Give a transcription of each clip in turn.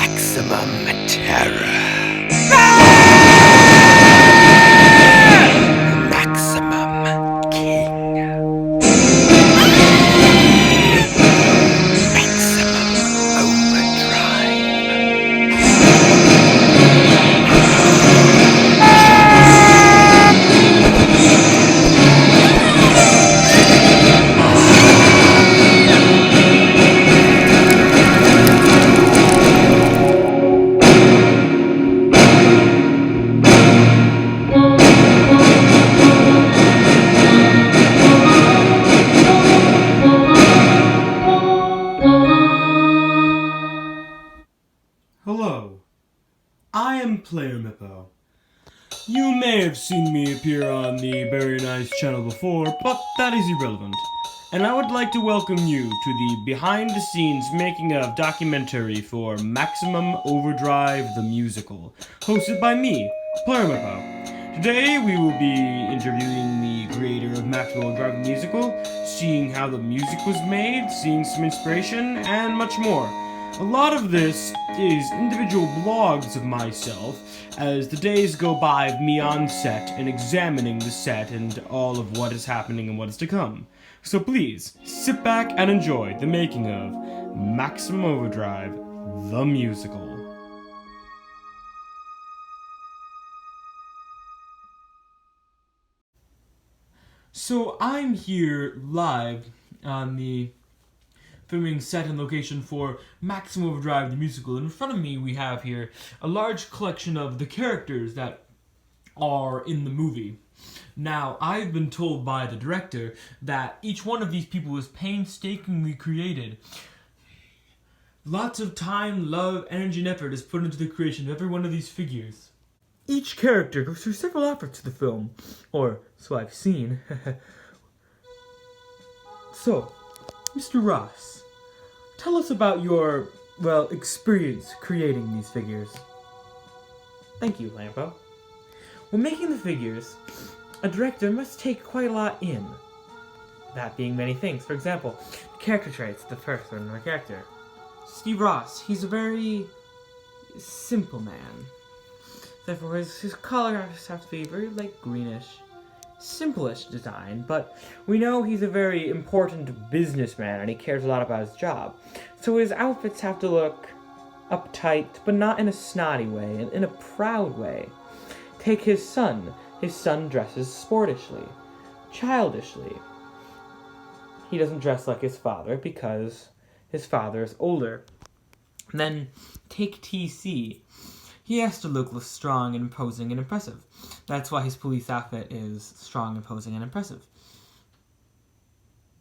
Maximum terror. Maximum king. Maximum Hello, I am Playroom Hippo. You may have seen me appear on the Very Nice channel before, but that is irrelevant. And I would like to welcome you to the behind-the-scenes making of documentary for Maximum Overdrive The Musical, hosted by me, Playroom Hippo. Today we will be interviewing the creator of Maximum Overdrive The Musical, seeing how the music was made, seeing some inspiration, and much more. A lot of this is individual blogs of myself as the days go by of me on set and examining the set and all of what is happening and what is to come. So please, sit back and enjoy the making of Maximum Overdrive The Musical. So I'm here live on the filming set and location for Maximum Overdrive The Musical. In front of me we have here a large collection of the characters that are in the movie. Now, I've been told by the director that each one of these people was painstakingly created. Lots of time, love, energy, and effort is put into the creation of every one of these figures. Each character goes through several efforts to the film, or so I've seen. So, Mr. Ross, tell us about your, experience creating these figures. Thank you, Lampo. When making the figures, a director must take quite a lot in. That being many things. For example, character traits, the first one of the character. Steve Ross, he's a very simple man. Therefore, his colors have to be very, greenish. Simplest design, but we know he's a very important businessman and he cares a lot about his job. So his outfits have to look uptight, but not in a snotty way, and in a proud way. Take his son. His son dresses sportishly, childishly. He doesn't dress like his father because his father is older. Then take TC. He has to look strong and imposing and impressive. That's why his police outfit is strong, imposing, and impressive.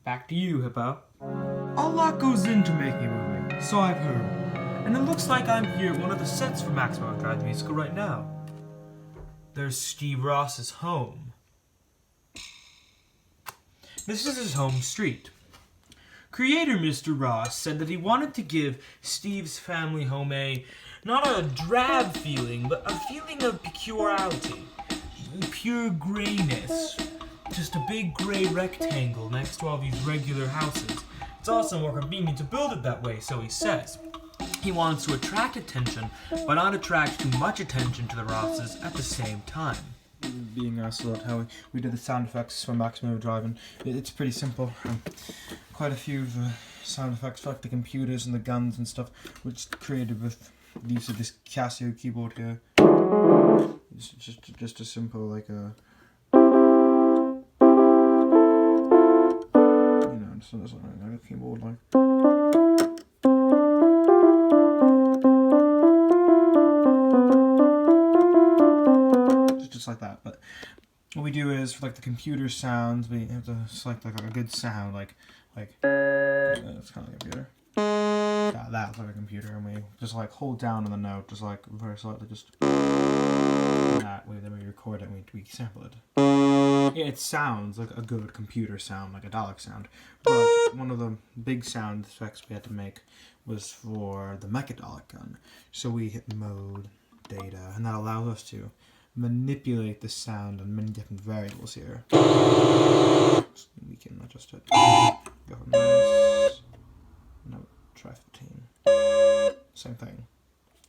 Back to you, Hippo. A lot goes into making a movie, so I've heard. And it looks like I'm here at one of the sets for Maximum Overdrive The Musical right now. There's Steve Ross's home. This is his home street. Creator Mr. Ross said that he wanted to give Steve's family home not a drab feeling, but a feeling of peculiarity. Pure grayness. Just a big gray rectangle next to all these regular houses. It's also more convenient to build it that way, so he says. He wants to attract attention, but not attract too much attention to the Rosses at the same time. Being asked about how we did the sound effects for Maximum Overdrive, and it's pretty simple. Quite a few of the sound effects, like the computers and the guns and stuff, which created with the use of this Casio keyboard here. It's just a simple, just a keyboard, just like that. But what we do is, for the computer sounds, we have to select a good sound, it's kind of like a computer. That's like a computer, and we just hold down on the note, just very slightly, just that way. Then we record it and we sample it. It sounds like a good computer sound, like a Dalek sound. But one of the big sound effects we had to make was for the Mechadolic gun. So we hit mode, data, and that allows us to manipulate the sound on many different variables here. We can adjust it. Go from mouse. No, try 15. Same thing.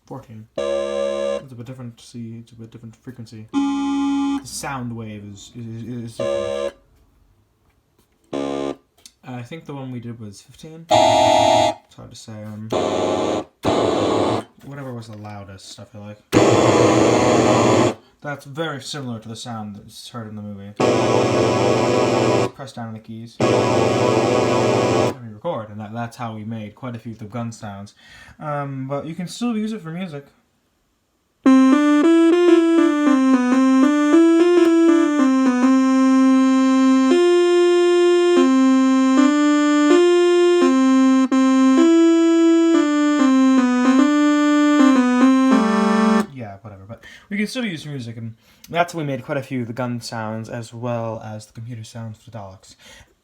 14. It's a bit different. See, it's a bit different frequency. The sound wave is different. I think the one we did was 15. It's hard to say. Whatever was the loudest, I feel like. That's very similar to the sound that's heard in the movie. Press down on the keys. And we record, and that's how we made quite a few of the gun sounds. But you can still use it for music. We can still use music, and that's how we made quite a few of the gun sounds, as well as the computer sounds for the Daleks.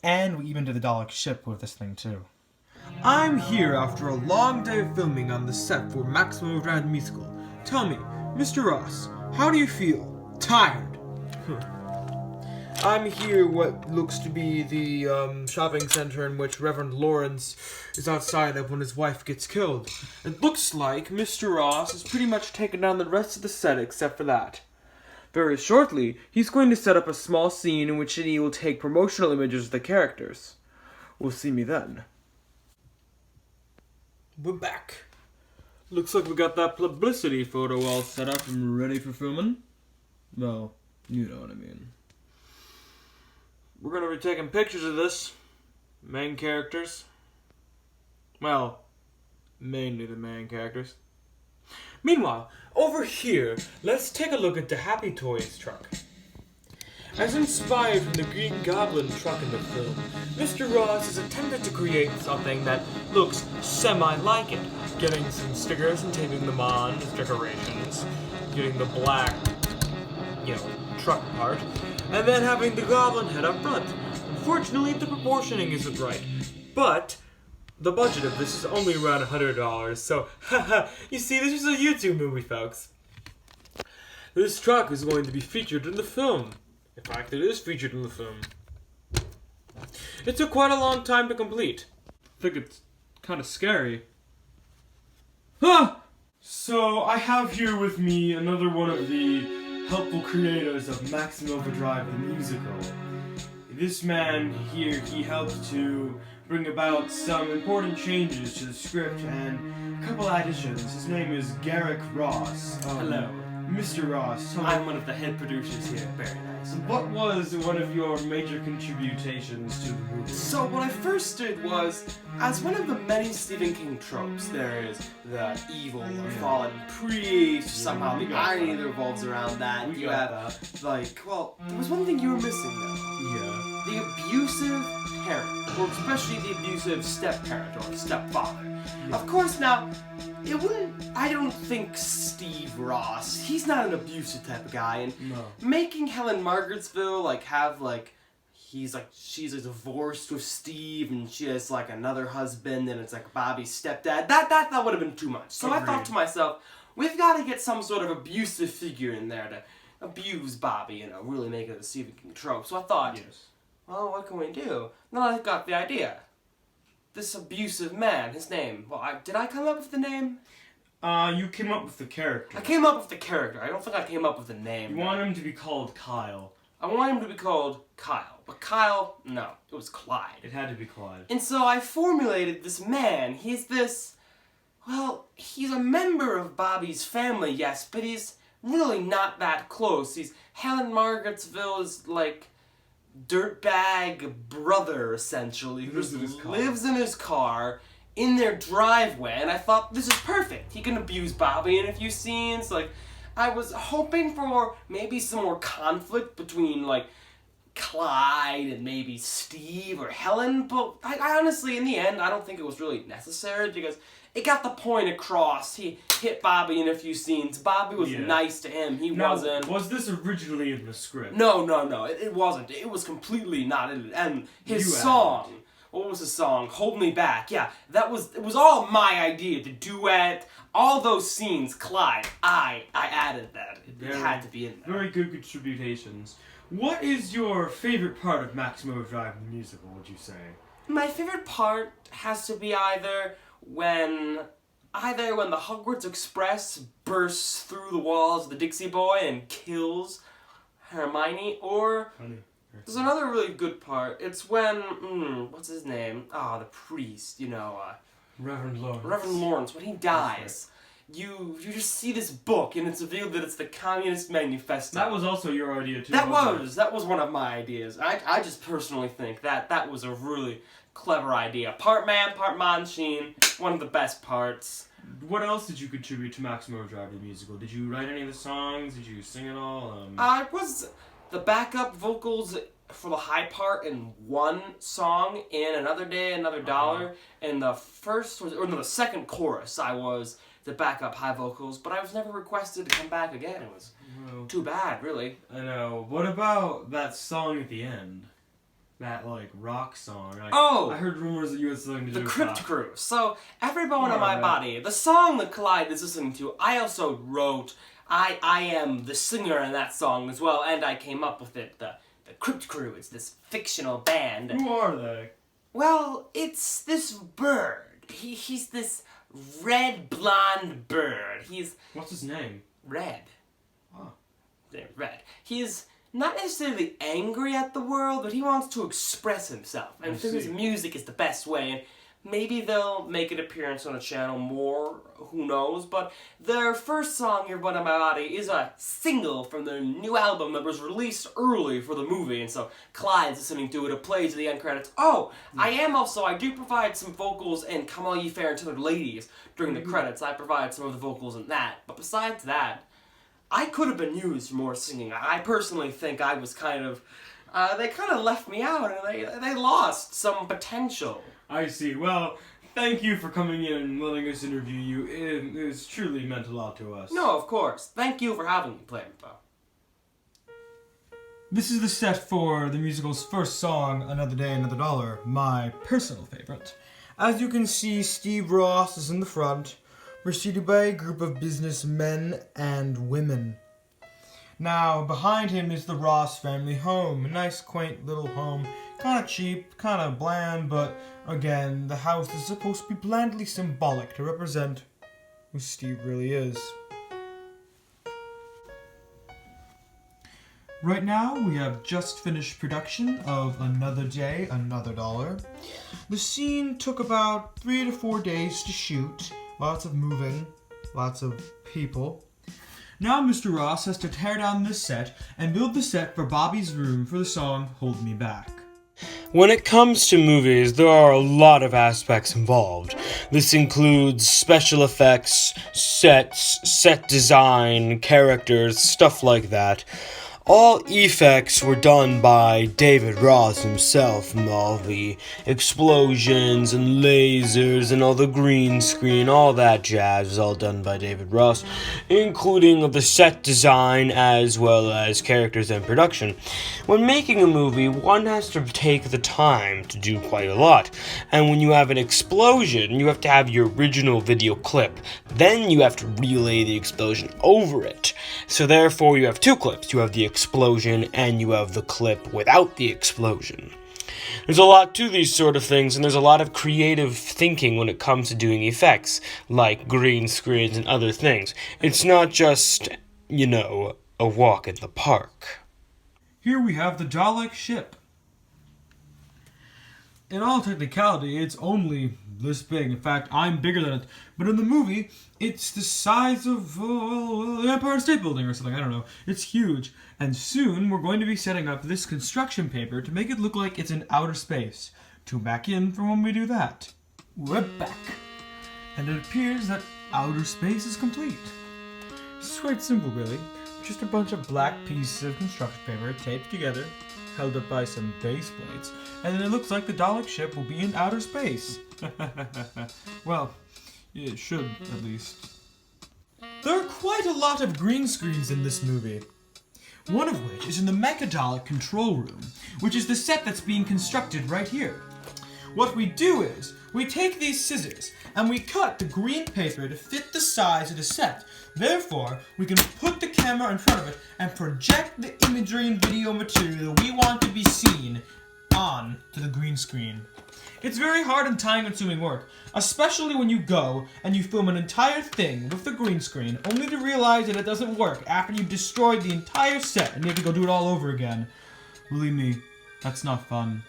And we even did the Dalek ship with this thing, too. I'm here after a long day of filming on the set for Maximum Overdrive The Musical. Tell me, Mr. Ross, how do you feel? Tired? I'm here what looks to be the shopping center in which Reverend Lawrence is outside of when his wife gets killed. It looks like Mr. Ross has pretty much taken down the rest of the set except for that. Very shortly, he's going to set up a small scene in which he will take promotional images of the characters. We'll see me then. We're back. Looks like we got that publicity photo all set up and ready for filming. Well, you know what I mean. We're going to be taking pictures of this. Main characters. Well, mainly the main characters. Meanwhile, over here, let's take a look at the Happy Toys truck. As inspired from the Green Goblin truck in the film, Mr. Ross has attempted to create something that looks semi-like it. Getting some stickers and taping them on as decorations. Getting the black, truck part. And then having the goblin head up front. Unfortunately, the proportioning isn't right. But the budget of this is only around $100, so haha, you see, this is a YouTube movie, folks. This truck is going to be featured in the film. In fact, it is featured in the film. It took quite a long time to complete. I think it's kind of scary. Huh! So, I have here with me another one of the helpful creators of Maximum Overdrive The Musical. This man here, he helped to bring about some important changes to the script and a couple additions. His name is Garrick Ross. Hello. Mr. Ross. I'm one of the head producers here. Very nice. What was one of your major contributions to the movie? So what I first did was, as one of the many Stephen King tropes, there is the evil or fallen priest, somehow the irony that revolves around that. You have, there was one thing you were missing though. Yeah. The abusive parent, or especially the abusive step-parent or stepfather. Yeah. Of course now, I don't think Steve Ross, he's not an abusive type of guy, and making Helen Margarettsville, she's divorced with Steve, and she has, another husband, and it's, Bobby's stepdad, that would have been too much. So I thought to myself, we've got to get some sort of abusive figure in there to abuse Bobby, really make it a Stephen King trope. So I thought, well, what can we do? Then I got the idea. This abusive man, his name. Well, did I come up with the name? You came up with the character. I came up with the character. I don't think I came up with the name. You want him to be called Kyle. I want him to be called Kyle. But Kyle, no. It was Clyde. It had to be Clyde. And so I formulated this man. He's a member of Bobby's family, yes, but he's really not that close. He's Helen Margarettsville's, dirtbag brother, essentially, who lives in his car in their driveway, and I thought, this is perfect. He can abuse Bobby in a few scenes. I was hoping for maybe some more conflict between, Clyde and maybe Steve or Helen, but I honestly, in the end, I don't think it was really necessary, because it got the point across. He hit Bobby in a few scenes. Bobby was nice to him. He wasn't. Was this originally in the script? No. It wasn't. It was completely not in it. And his song. What was his song? Hold Me Back. Yeah, it was all my idea. The duet, all those scenes. Clyde, I added that. It had to be in there. Very good contributions. What is your favorite part of Maximum Overdrive The Musical, would you say? My favorite part has to be either when either when the Hogwarts Express bursts through the walls of the Dixie Boy and kills Hermione, or there's another really good part. It's when, what's his name? The priest, Reverend Lawrence. Reverend Lawrence, when he dies. You just see this book, and it's revealed that it's the Communist Manifesto. That was also your idea, too. That was one of my ideas. I just personally think that was a really clever idea. Part man, part machine, one of the best parts. What else did you contribute to Maximum Overdrive The Musical? Did you write any of the songs? Did you sing it all? I was the backup vocals for the high part in one song in Another Day, Another Dollar. And the second chorus, I was the backup high vocals, but I was never requested to come back again. It was too bad, really. I know. What about that song at the end? That, rock song. I heard rumors that you had something to do the with Crypt that. Crew. So, every bone in my body. The song that Clyde is listening to, I also wrote. I am the singer in that song as well, and I came up with it. The Crypt Crew is this fictional band. Who are they? Well, it's this bird. He's this red blonde bird. What's his name? Red. Oh. Red. He's not necessarily angry at the world, but he wants to express himself. And through his music is the best way. And maybe they'll make an appearance on the channel more, who knows. But their first song, Your Bone in My Body, is a single from their new album that was released early for the movie. And so Clyde's listening to it. It plays at the end credits. I do provide some vocals in Come All Ye Fair and Tender Ladies during the credits. I provide some of the vocals in that. But besides that, I could have been used for more singing. I personally think I was they kind of left me out, and they lost some potential. I see. Well, thank you for coming in and letting us interview you. It's truly meant a lot to us. No, of course. Thank you for having me, Playroom Hippo. This is the set for the musical's first song, Another Day, Another Dollar, my personal favorite. As you can see, Steve Ross is in the front, preceded by a group of businessmen and women. Now, behind him is the Ross family home, a nice, quaint little home, kind of cheap, kind of bland, but again, the house is supposed to be blandly symbolic to represent who Steve really is. Right now, we have just finished production of Another Day, Another Dollar. The scene took about 3 to 4 days to shoot. Lots of moving, lots of people. Now Mr. Ross has to tear down this set and build the set for Bobby's room for the song Hold Me Back. When it comes to movies, there are a lot of aspects involved. This includes special effects, sets, set design, characters, stuff like that. All effects were done by David Ross himself, and all the explosions and lasers and all the green screen, all that jazz was all done by David Ross, including the set design as well as characters and production. When making a movie, one has to take the time to do quite a lot, and when you have an explosion, you have to have your original video clip. Then you have to relay the explosion over it. So therefore you have two clips. You have the explosion and you have the clip without the explosion. There's a lot to these sort of things, and there's a lot of creative thinking when it comes to doing effects, like green screens and other things. It's not just, a walk in the park. Here we have the Dalek ship. In all technicality, it's only this big. In fact, I'm bigger than it. But in the movie, it's the size of the Empire State Building or something. I don't know. It's huge. And soon, we're going to be setting up this construction paper to make it look like it's in outer space. Tune back in for when we do that. We're back. And it appears that outer space is complete. It's quite simple, really. Just a bunch of black pieces of construction paper taped together, held up by some base plates, and then it looks like the Dalek ship will be in outer space. Well, it should, at least. There are quite a lot of green screens in this movie. One of which is in the Mecha-Dalek control room, which is the set that's being constructed right here. What we do is, we take these scissors, and we cut the green paper to fit the size of the set. Therefore, we can put the camera in front of it and project the imagery and video material that we want to be seen on to the green screen. It's very hard and time-consuming work, especially when you go and you film an entire thing with the green screen, only to realize that it doesn't work after you've destroyed the entire set and you have to go do it all over again. Believe me, that's not fun.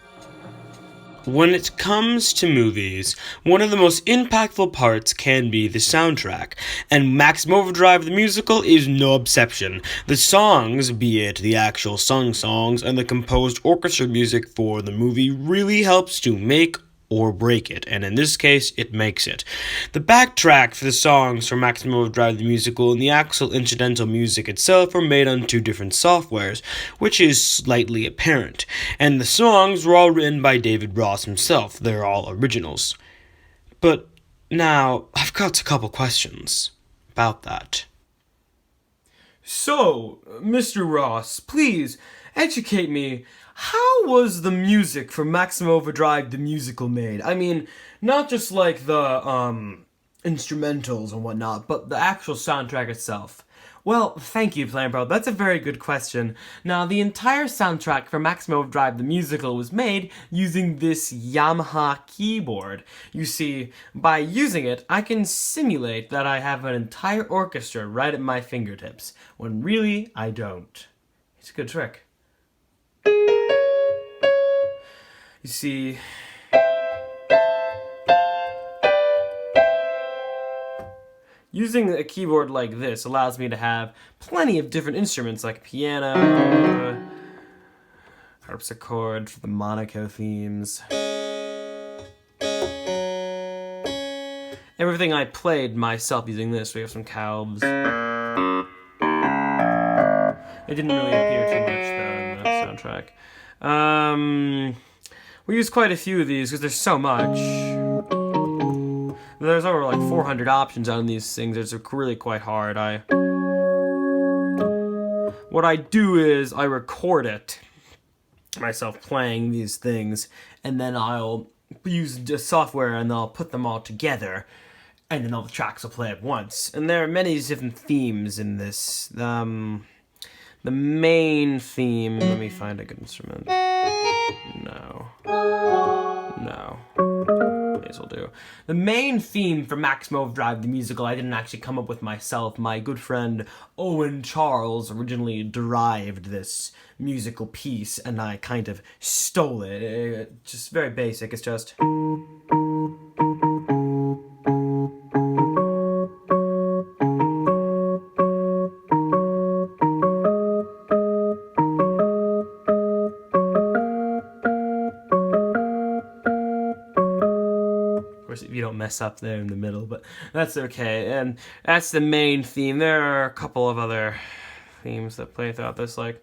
When it comes to movies, one of the most impactful parts can be the soundtrack, and Maximum Overdrive the Musical is no exception. The songs, be it the actual sung songs and the composed orchestra music for the movie, really helps to make or break it, and in this case, it makes it. The backtrack for the songs for Maximum Overdrive the Musical and the actual incidental music itself were made on two different softwares, which is slightly apparent, and the songs were all written by David Ross himself. They're all originals. But now, I've got a couple questions about that. So, Mr. Ross, please educate me. How was the music for Maximum Overdrive the Musical made? I mean, not just like the instrumentals and whatnot, but the actual soundtrack itself. Well, thank you, Playroom Hippo. That's a very good question. Now, the entire soundtrack for Maximum Overdrive the Musical was made using this Yamaha keyboard. You see, by using it, I can simulate that I have an entire orchestra right at my fingertips, when really, I don't. It's a good trick. You see, using a keyboard like this allows me to have plenty of different instruments like piano, harpsichord for the Monaco themes. Everything I played myself using this. We have some calves. It didn't really appear too much though in that soundtrack. We use quite a few of these because there's so much. There's over like 400 options on these things. It's really quite hard. What I do is I record it myself playing these things, and then I'll use the software and I'll put them all together, and then all the tracks will play at once. And there are many different themes in this. The main theme. Let me find a good instrument. No. May as well do. The main theme for Maximum Overdrive the Musical I didn't actually come up with myself. My good friend Owen Charles originally derived this musical piece, and I kind of stole it. It's just very basic. It's just... if you don't mess up there in the middle, but that's okay. And that's the main theme. There are a couple of other themes that play throughout this, like...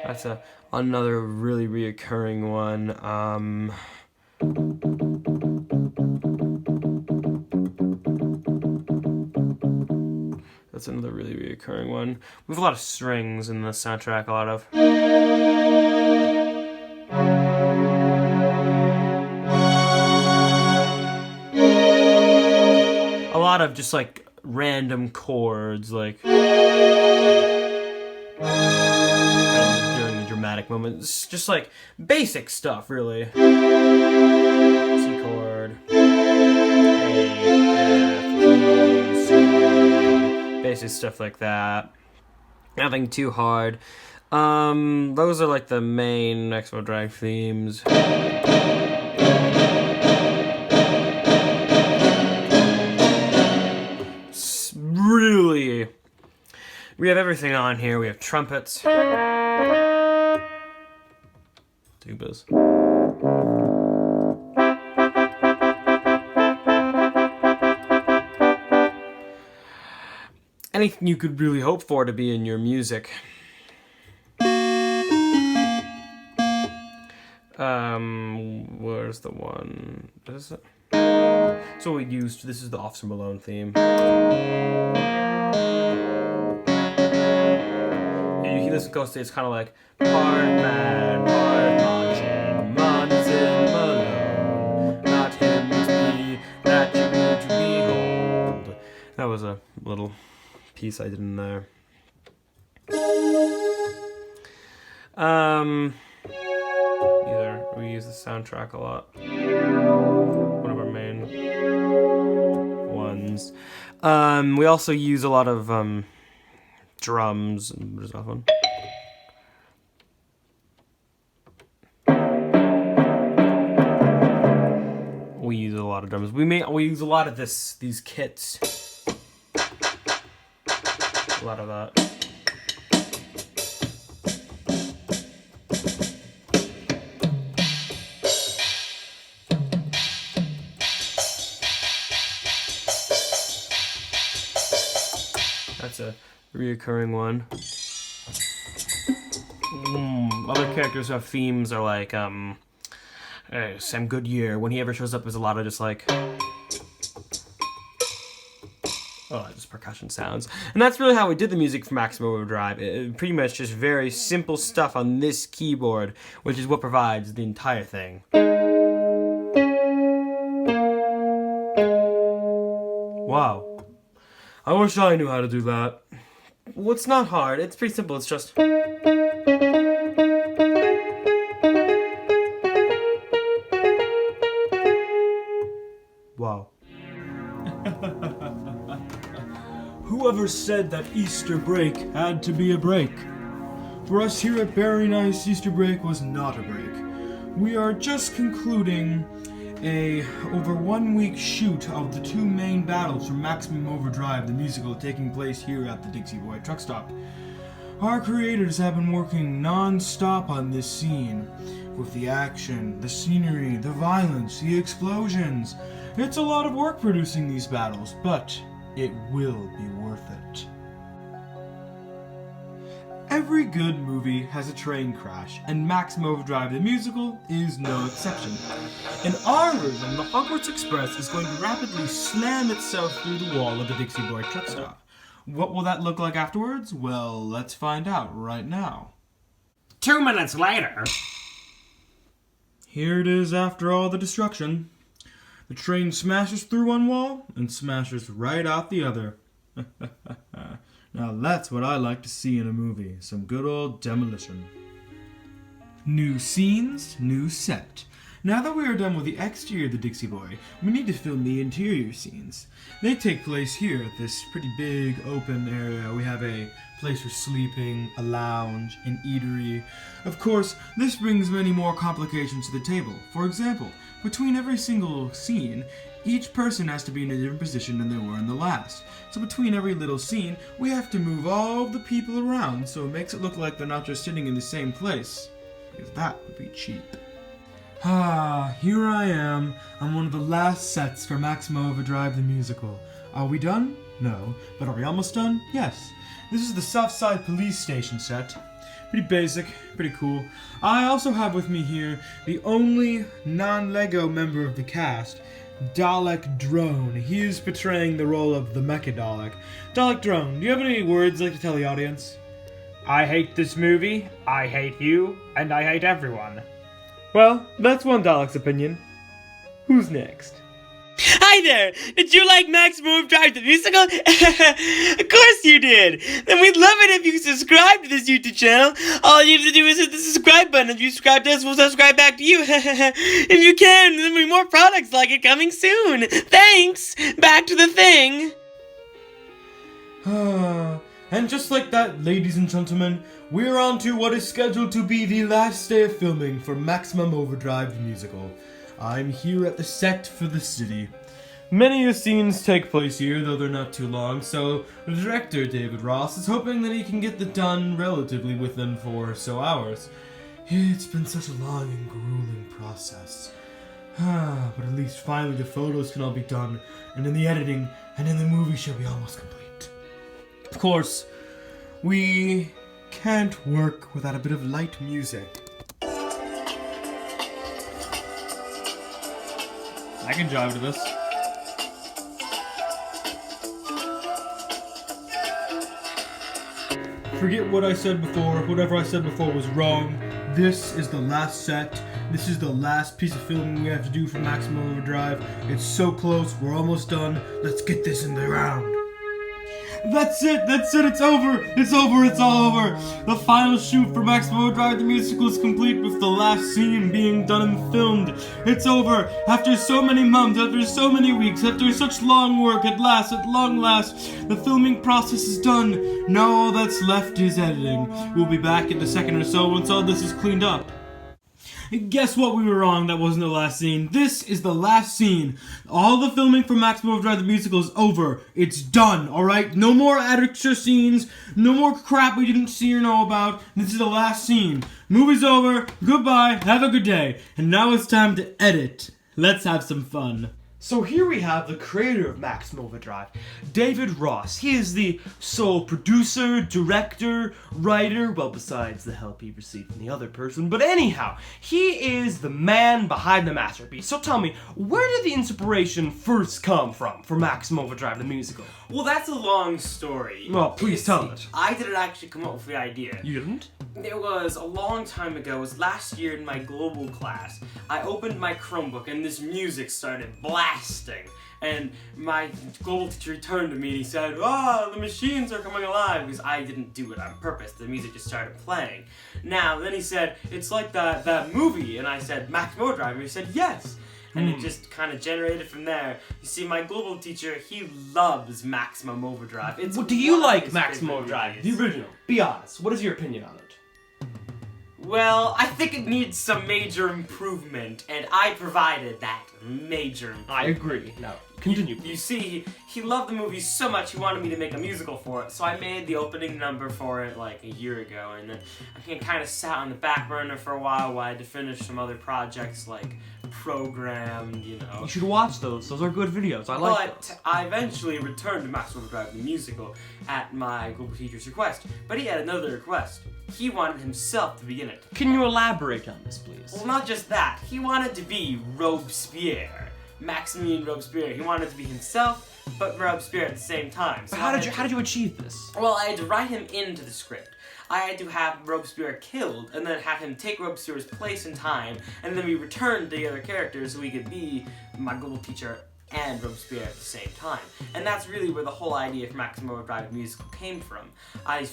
That's another really reoccurring one. That's another really reoccurring one. We have a lot of strings in the soundtrack, a lot of just like random chords, like during the dramatic moments, just like basic stuff, really. C chord, A, F, E, C. Basic stuff like that. Nothing too hard. Those are like the main Maximum Overdrive themes. Really, we have everything on here. We have trumpets, tubas. Anything you could really hope for to be in your music. Where's the one? Is it? So we used, this is the Officer Malone theme. And you listen closely, it's kind of like part man, part marching, Munson Malone, not him to be, that you need to behold. That was a little piece I did in there. We use the soundtrack a lot. One of our main ones. We also use a lot of drums. What is that one? We use a lot of drums. We use a lot of these kits. A lot of that. That's a reoccurring one. Other characters who have themes are like, Sam Goodyear. When he ever shows up, there's a lot of just like, just percussion sounds. And that's really how we did the music for Maximum Overdrive. Pretty much just very simple stuff on this keyboard, which is what provides the entire thing. Wow. I wish I knew how to do that. Well, it's not hard. It's pretty simple. It's just... Wow. Whoever said that Easter break had to be a break? For us here at Very Nice, Easter break was not a break. We are just concluding a over 1 week shoot of the 2 main battles from Maximum Overdrive The Musical taking place here at the Dixie Boy truck stop. Our creators have been working non-stop on this scene, with the action, the scenery, the violence, the explosions. It's a lot of work producing these battles, but it will be worth it. Every good movie has a train crash, and Maximum Overdrive The Musical is no exception. In our version, the Hogwarts Express is going to rapidly slam itself through the wall of the Dixie Boy truck stop. What will that look like afterwards? Well, let's find out right now. 2 minutes later. Here it is after all the destruction. The train smashes through one wall and smashes right out the other. Now that's what I like to see in a movie, some good old demolition. New scenes, new set. Now that we are done with the exterior of the Dixie Boy, we need to film the interior scenes. They take place here at this pretty big open area. We have a place for sleeping, a lounge, an eatery. Of course, this brings many more complications to the table. For example, between every single scene, each person has to be in a different position than they were in the last. So between every little scene, we have to move all of the people around so it makes it look like they're not just sitting in the same place, because that would be cheap. Here I am on one of the last sets for Maximum Overdrive The Musical. Are we done? No. But are we almost done? Yes. This is the Southside Police Station set. Pretty basic, pretty cool. I also have with me here the only non-Lego member of the cast, Dalek Drone. He is portraying the role of the Mecha Dalek. Dalek Drone, do you have any words you'd like to tell the audience? I hate this movie, I hate you, and I hate everyone. Well, that's one Dalek's opinion. Who's next? Hi there! Did you like Maximum Overdrive The Musical? Of course you did! Then we'd love it if you subscribe to this YouTube channel. All you have to do is hit the subscribe button. If you subscribe to us, we'll subscribe back to you. If you can, there'll be more products like it coming soon. Thanks! Back to the thing! And just like that, ladies and gentlemen, we're on to what is scheduled to be the last day of filming for Maximum Overdrive The Musical. I'm here at the set for the city. Many of the scenes take place here, though they're not too long, so the director, David Ross, is hoping that he can get it done relatively within 4 or so hours. It's been such a long and grueling process. But at least finally the photos can all be done, and then the editing, and then the movie shall be almost complete. Of course, we can't work without a bit of light music. I can jive to this. Forget what I said before. Whatever I said before was wrong. This is the last set. This is the last piece of filming we have to do for Maximum Overdrive. It's so close. We're almost done. Let's get this in the ground. That's it, it's over, it's all over. The final shoot for Maximum Overdrive The Musical is complete with the last scene being done and filmed. It's over, after so many months, after so many weeks, after such long work, at long last, the filming process is done. Now all that's left is editing. We'll be back in a second or so once all this is cleaned up. Guess what? We were wrong. That wasn't the last scene. This is the last scene. All the filming for Maximum Overdrive The Musical is over. It's done, alright? No more extra scenes. No more crap we didn't see or know about. This is the last scene. Movie's over. Goodbye. Have a good day. And now it's time to edit. Let's have some fun. So here we have the creator of Maximum Overdrive, David Ross. He is the sole producer, director, writer, well, besides the help he received from the other person. But anyhow, he is the man behind the masterpiece. So tell me, where did the inspiration first come from for Maximum Overdrive the Musical? Well, that's a long story. Well, please tell us. I didn't actually come up with the idea. You didn't? It was a long time ago. It was last year in my global class. I opened my Chromebook and this music started blasting. And my global teacher turned to me and he said, "Oh, the machines are coming alive," because I didn't do it on purpose. The music just started playing. Now, then he said, "It's like that movie," and I said, "Maximum Overdrive," and he said, "Yes." And it just kind of generated from there. You see, my global teacher, he loves Maximum Overdrive. Well, do you like Maximum Overdrive, the original? Be honest. What is your opinion on it? Well, I think it needs some major improvement, and I provided that major improvement. I agree. Now, continue. You see, he loved the movie so much he wanted me to make a musical for it, so I made the opening number for it like a year ago, and then I kind of sat on the back burner for a while I had to finish some other projects like Programmed, you know. You should watch those. Those are good videos. I like those. But I eventually returned to Maximum Overdrive the Musical at my global teacher's request. But he had another request. He wanted himself to be in it. Can you elaborate on this, please? Well, not just that. He wanted to be Robespierre. Maximilian Robespierre. He wanted to be himself, but Robespierre at the same time. So how did you achieve this? Well, I had to write him into the script. I had to have Robespierre killed, and then have him take Robespierre's place in time, and then we returned the other characters so we could be my global teacher and Robespierre at the same time. And that's really where the whole idea for Maximum Overdrive Musical came from. I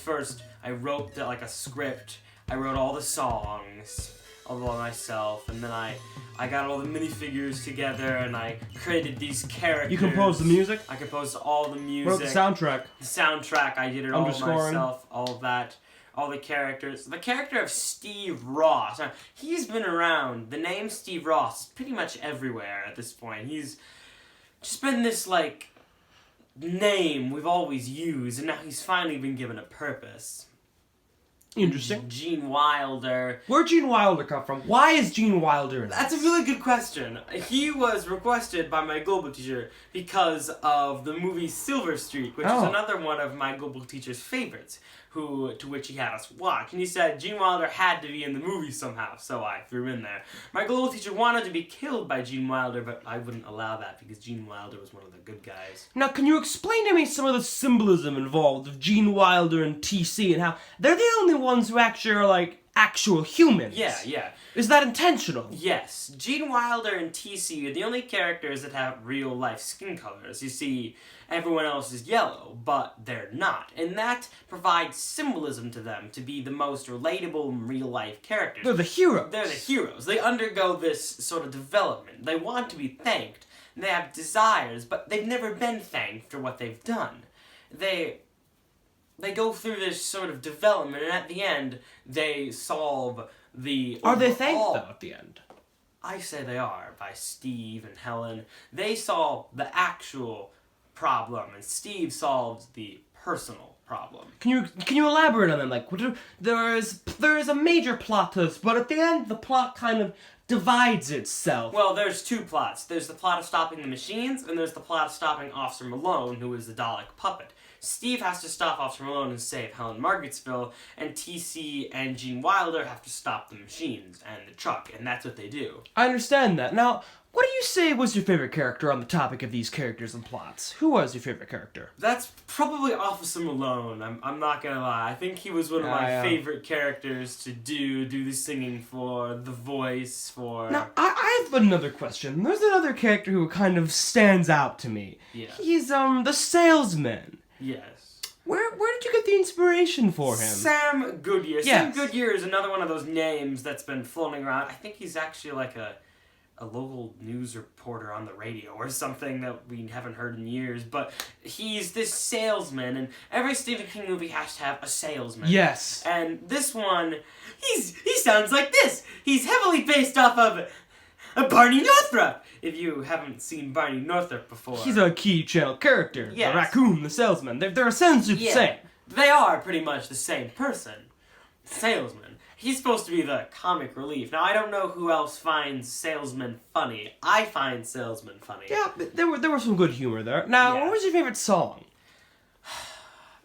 wrote like a script, I wrote all the songs all by myself, and then I got all the minifigures together, and I created these characters. You composed the music? I composed all the music. Wrote the soundtrack? The soundtrack, I did it all myself, all of that. All the characters. The character of Steve Ross, he's been around. The name Steve Ross is pretty much everywhere at this point. He's just been this, like, name we've always used, and now he's finally been given a purpose. Interesting. Gene Wilder. Where'd Gene Wilder come from? Why is Gene Wilder in this? That's a really good question. He was requested by my global teacher because of the movie Silver Streak, which is another one of my global teacher's favorites, to which he had us watch. And he said Gene Wilder had to be in the movie somehow, so I threw him in there. My global teacher wanted to be killed by Gene Wilder, but I wouldn't allow that because Gene Wilder was one of the good guys. Now, can you explain to me some of the symbolism involved of Gene Wilder and TC and how they're the only ones who actually are, like, actual humans? Yeah. Is that intentional? Yes. Gene Wilder and TC are the only characters that have real-life skin colors. You see, everyone else is yellow, but they're not. And that provides symbolism to them to be the most relatable real-life characters. They're the heroes. They're the heroes. They undergo this sort of development. They want to be thanked. They have desires, but they've never been thanked for what they've done. They go through this sort of development, and at the end, they solve the... Are they thanked, though, at the end? I say they are, by Steve and Helen. They solve the actual problem, and Steve solves the personal problem. Can you elaborate on them? Like, there is a major plot to this, but at the end, the plot kind of divides itself. Well, there's two plots. There's the plot of stopping the machines, and there's the plot of stopping Officer Malone, who is the Dalek puppet. Steve has to stop Officer Malone and save Helen Margarettsville, and TC and Gene Wilder have to stop the machines and the truck, and that's what they do. I understand that. Now, what do you say was your favorite character on the topic of these characters and plots? Who was your favorite character? That's probably Officer Malone, I'm not gonna lie. I think he was one of my favorite characters to do the singing for, the voice for... Now, I have another question. There's another character who kind of stands out to me. Yeah. He's, the salesman. Yes. Where did you get the inspiration for him? Sam Goodyear. Yes. Sam Goodyear is another one of those names that's been floating around. I think he's actually like a local news reporter on the radio or something that we haven't heard in years. But he's this salesman, and every Stephen King movie has to have a salesman. Yes. And this one, he sounds like this. He's heavily based off of Barney Northrop. If you haven't seen Barney Northrop before. He's a key channel character. Yes. The raccoon, the salesman. They're essentially the same. They are pretty much the same person. Salesman. He's supposed to be the comic relief. Now, I don't know who else finds salesman funny. I find salesman funny. Yeah, there was some good humor there. Now, Yeah. what was your favorite song?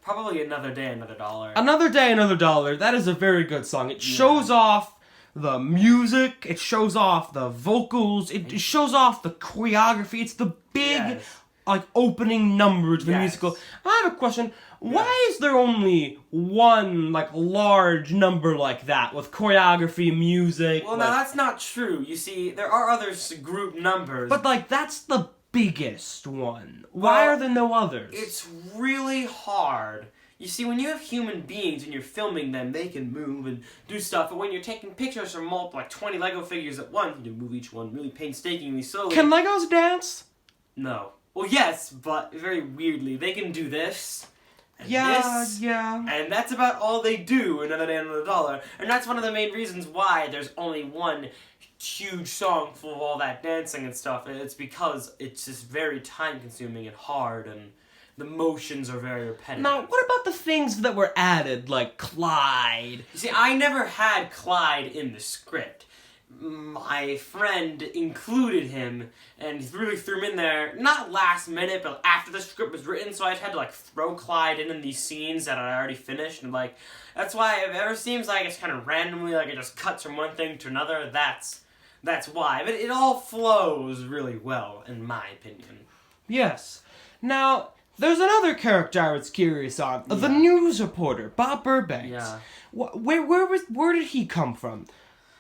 Probably Another Day, Another Dollar. Another Day, Another Dollar. That is a very good song. It shows off the music. It shows off the vocals. It shows off the choreography. It's the big, Yes. like, opening number to the Yes. musical. I have a question. Why is there only one, like, large number like that with choreography, music? Well, like, now that's not true. You see, there are other group numbers. but, like, that's the biggest one. Why Well, are there no others? it's really hard. You see, when you have human beings and you're filming them, they can move and do stuff. But when you're taking pictures from like 20 Lego figures at once, you move each one really painstakingly slowly. Can Legos dance? No. Well, yes, but very weirdly. They can do this. And Yeah, this, yeah. And that's about all they do, Another Day, Another Dollar. And that's one of the main reasons why there's only one huge song full of all that dancing and stuff. It's because it's just very time-consuming and hard, and the motions are very repetitive. Now, what about the things that were added, like Clyde? You see, I never had Clyde in the script. My friend included him, and he really threw him in there, not last minute, but after the script was written, so I had to, like, throw Clyde in these scenes that I already finished, and, like, that's why if it ever seems like it's kind of randomly, like, it just cuts from one thing to another, that's why. But it all flows really well, in my opinion. Yes. Now, there's another character I was curious on. The news reporter, Bob Burbank. Yeah. Where did he come from?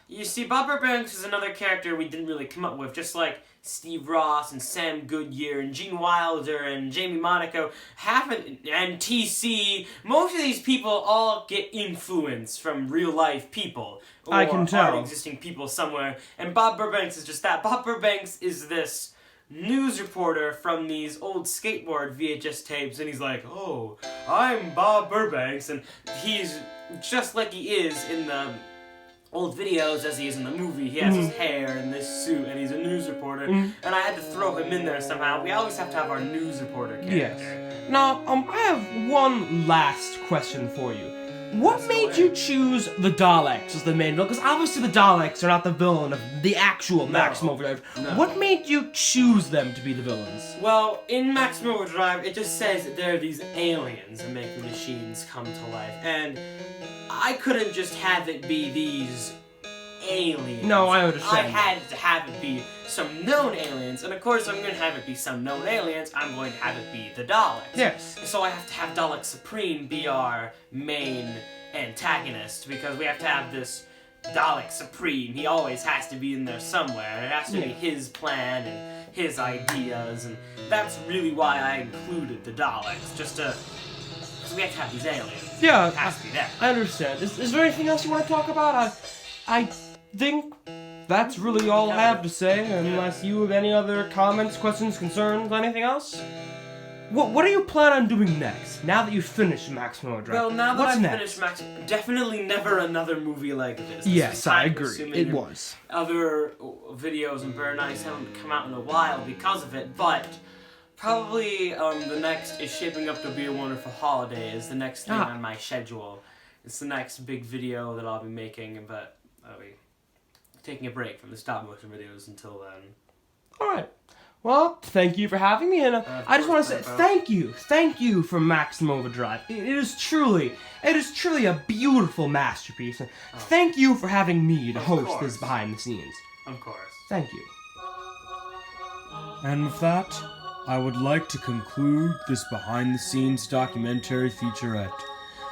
You see, Bob Burbank is another character we didn't really come up with, just like Steve Ross and Sam Goodyear and Gene Wilder and Jamie Monaco, and TC. Most of these people all get influence from real life people. Or I can tell. existing people somewhere. And Bob Burbanks is just that. Bob Burbanks is this news reporter from these old skateboard VHS tapes, and he's like, "Oh, I'm Bob Burbanks," and he's just like he is in the old videos as he is in the movie. He has his hair and this suit, and he's a news reporter, and I had to throw him in there somehow. We always have to have our news reporter character. Yes. Now, I have one last question for you. What made you choose the Daleks as the main villain? Because obviously the Daleks are not the villain of the actual Maximum Overdrive. No. What made you choose them to be the villains? Well, in Maximum Overdrive, it just says that there are these aliens that make the machines come to life, and I couldn't just have it be these aliens. No, I understand. I had to have it be some known aliens, and of course, I'm going to have it be some known aliens. I'm going to have it be the Daleks. Yes. So I have to have Dalek Supreme be our main antagonist, because we have to have this Dalek Supreme. He always has to be in there somewhere. It has to be his plan and his ideas, and that's really why I included the Daleks, just to... because we have to have these aliens. Yeah, It has to be there. I understand. Is there anything else you want to talk about? I think that's really all I have to say, unless you have any other comments, questions, concerns, anything else? What do you plan on doing next, now that you've finished Maximum Overdrive? Well, now that What's I've next? finished Maximum, definitely never another movie like this. This Yes, was I agree. time-consuming, It and was. Other videos and Burn Ice haven't come out in a while because of it, but probably the next is shaping up to be a Wonderful Holiday is the next thing on my schedule. It's the next big video that I'll be making, but I'll be taking a break from the stop motion videos until then. Alright. Well, thank you for having me, and I just want to say thank you for Maximum Overdrive. It is truly a beautiful masterpiece, and thank you for having me to host course. this behind the scenes. Of course. Thank you. And with that, I would like to conclude this behind-the-scenes documentary featurette.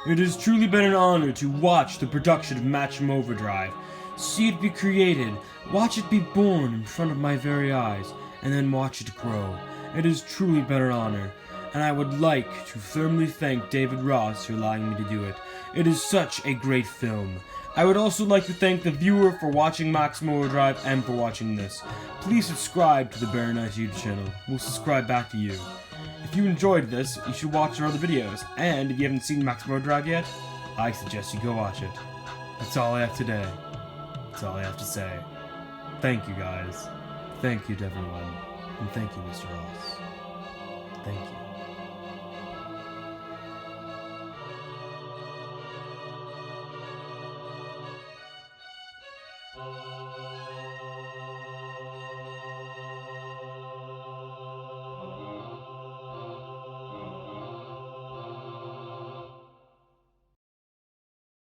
It has truly been an honor to watch the production of Maximum Overdrive, see it be created, watch it be born in front of my very eyes, and then watch it grow. It has truly been an honor. and I would like to firmly thank David Ross for allowing me to do it. It is such a great film. I would also like to thank the viewer for watching Maximum Overdrive and for watching this. Please subscribe to the Baron Knights YouTube channel. We'll subscribe back to you. If you enjoyed this, you should watch our other videos, and if you haven't seen Maximum Overdrive yet, I suggest you go watch it. That's all I have today. That's all I have to say. Thank you guys. Thank you to everyone. And thank you, Mr. Ross. Thank you.